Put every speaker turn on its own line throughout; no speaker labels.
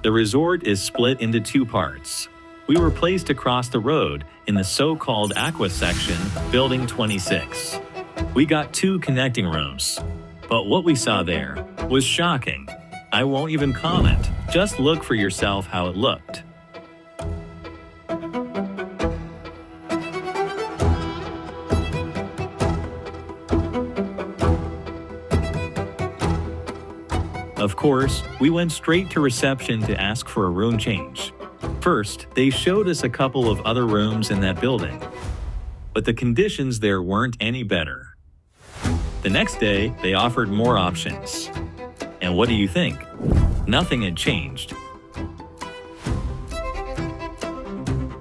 The resort is split into two parts. We were placed across the road in the so-called Aqua section, Building 26. We got two connecting rooms. But what we saw there was shocking. I won't even comment. Just look for yourself how it looked. Of course, we went straight to reception to ask for a room change. First, they showed us a couple of other rooms in that building, but the conditions there weren't any better. The next day, they offered more options. And what do you think? Nothing had changed.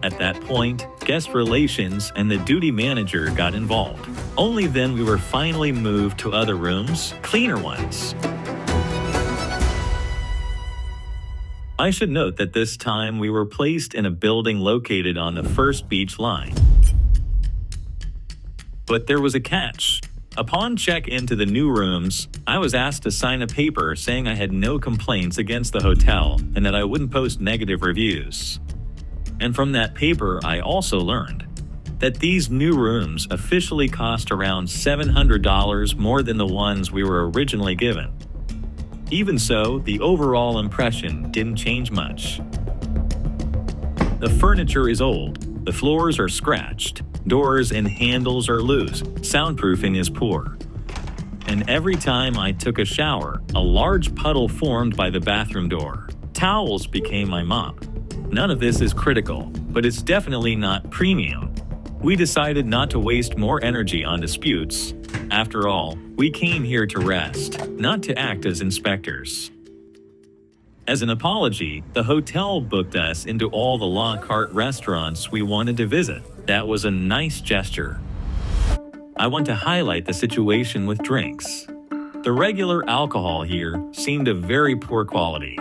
At that point, guest relations and the duty manager got involved. Only then we were finally moved to other rooms, cleaner ones. I should note that this time we were placed in a building located on the first beach line. But there was a catch. Upon check-in to the new rooms, I was asked to sign a paper saying I had no complaints against the hotel and that I wouldn't post negative reviews. And from that paper, I also learned that these new rooms officially cost around $700 more than the ones we were originally given. Even so, the overall impression didn't change much. The furniture is old, the floors are scratched, doors and handles are loose, soundproofing is poor. And every time I took a shower, a large puddle formed by the bathroom door. Towels became my mop. None of this is critical, but it's definitely not premium. We decided not to waste more energy on disputes. After all, we came here to rest, not to act as inspectors. As an apology, the hotel booked us into all the La Carte restaurants we wanted to visit. That was a nice gesture. I want to highlight the situation with drinks. The regular alcohol here seemed of very poor quality.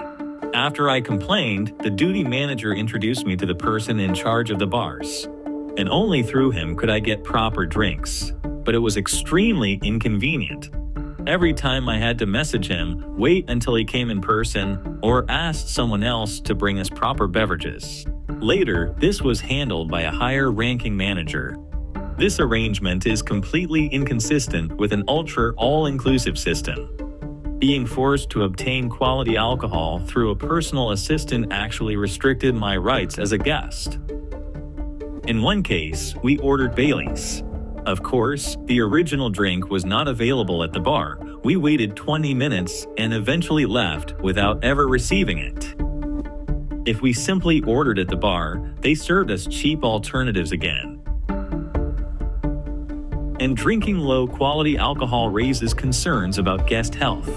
After I complained, the duty manager introduced me to the person in charge of the bars. And only through him could I get proper drinks. But it was extremely inconvenient. Every time I had to message him, wait until he came in person, or ask someone else to bring us proper beverages. Later, this was handled by a higher-ranking manager. This arrangement is completely inconsistent with an ultra all-inclusive system. Being forced to obtain quality alcohol through a personal assistant actually restricted my rights as a guest. In one case, we ordered Baileys. Of course, the original drink was not available at the bar. We waited 20 minutes and eventually left without ever receiving it. If we simply ordered at the bar, they served us cheap alternatives again. And drinking low-quality alcohol raises concerns about guest health.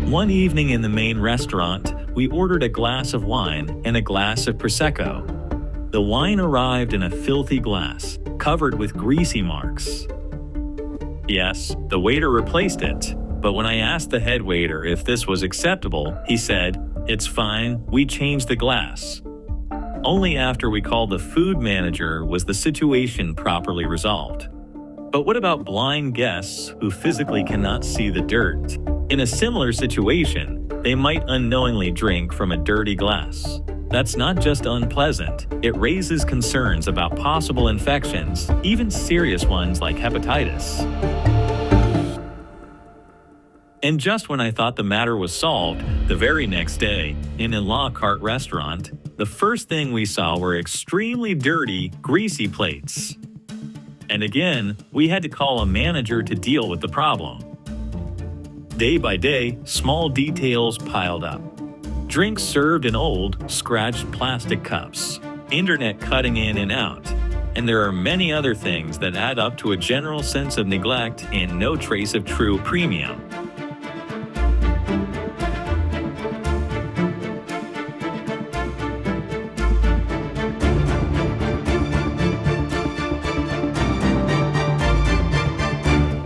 One evening in the main restaurant, we ordered a glass of wine and a glass of Prosecco. The wine arrived in a filthy glass, covered with greasy marks. Yes, the waiter replaced it, but when I asked the head waiter if this was acceptable, he said, "It's fine, we changed the glass." Only after we called the food manager was the situation properly resolved. But what about blind guests who physically cannot see the dirt? In a similar situation, they might unknowingly drink from a dirty glass. That's not just unpleasant, it raises concerns about possible infections, even serious ones like hepatitis. And just when I thought the matter was solved, the very next day, in a La Carte restaurant, the first thing we saw were extremely dirty, greasy plates. And again, we had to call a manager to deal with the problem. Day by day, small details piled up. Drinks served in old, scratched plastic cups, internet cutting in and out, and there are many other things that add up to a general sense of neglect and no trace of true premium.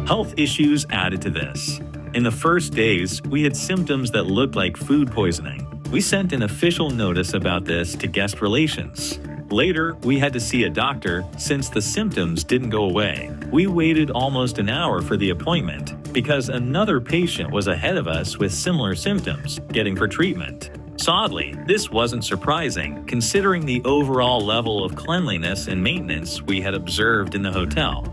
Health issues added to this. In the first days, we had symptoms that looked like food poisoning. We sent an official notice about this to guest relations. Later, we had to see a doctor since the symptoms didn't go away. We waited almost an hour for the appointment because another patient was ahead of us with similar symptoms, getting for treatment. Oddly, this wasn't surprising, considering the overall level of cleanliness and maintenance we had observed in the hotel.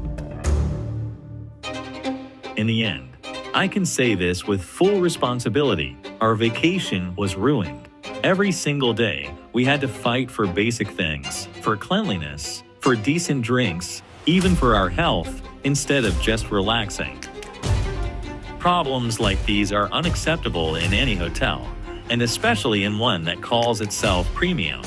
In the end, I can say this with full responsibility: our vacation was ruined. Every single day, we had to fight for basic things, for cleanliness, for decent drinks, even for our health, instead of just relaxing. Problems like these are unacceptable in any hotel, and especially in one that calls itself premium.